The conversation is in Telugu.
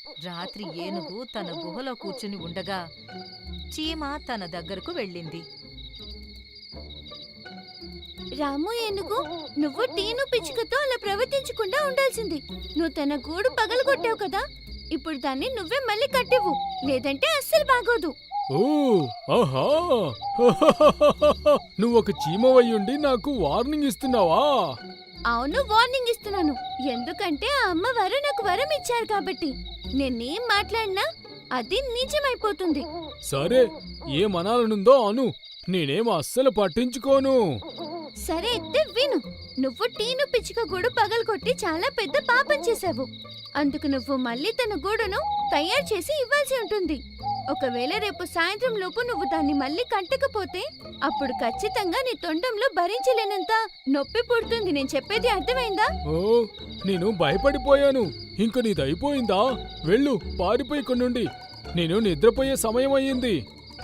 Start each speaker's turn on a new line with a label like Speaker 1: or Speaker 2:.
Speaker 1: రాత్రి ఏనుగు తన గుహలో కూర్చుని ఉండగా చీమ తన దగ్గరకు వెళ్ళింది.
Speaker 2: రాము ఏనుగు, నువ్వు టీను పిచ్చుకతో అలా ప్రవర్తించకుండా ఉండాల్సింది. నువ్వు తన గూడు పగలగొట్టావు కదా, ఇప్పుడు దాన్ని నువ్వే మళ్ళీ కట్టివ్వు, లేదంటే అస్సలు బాగోదు.
Speaker 3: ఓ ఆహా నువ్వొక చీమవయ్యుండి నాకు వార్నింగ్ ఇస్తున్నావా?
Speaker 2: అవును, వార్నింగ్ ఇస్తున్నాను. ఎందుకంటే ఆ అమ్మవారు నాకు వరం ఇచ్చారు కాబట్టి. నేనేం మాట్లాడినా అది నిజమైపోతుంది.
Speaker 3: సరే, ఏమనాలనుందో అను, నేనేం అస్సలు పట్టించుకోను.
Speaker 2: సరే అయితే విను. నువ్వు టీను పిచ్చుక గూడు పగలగొట్టి చాలా పెద్ద పాపం చేశావు. అందుకు నువ్వు మళ్ళీ తన గూడును తయారు చేసి ఇవ్వాల్సి ఉంటుంది. ఒకవేళ రేపు సాయంత్రం లోపు నువ్వు దాన్ని మళ్ళీ కట్టకపోతే అప్పుడు ఖచ్చితంగా నీ తొండంలో భరించలేనంత నొప్పి పుడుతుంది. నేను చెప్పేది అర్థమైందా?
Speaker 3: ఓ, నేను భయపడిపోయాను. ఇంక నీదైపోయిందా? వెళ్ళు, పారిపోయి ఇక్కడి నుండి. నేను నిద్రపోయే సమయం అయ్యింది.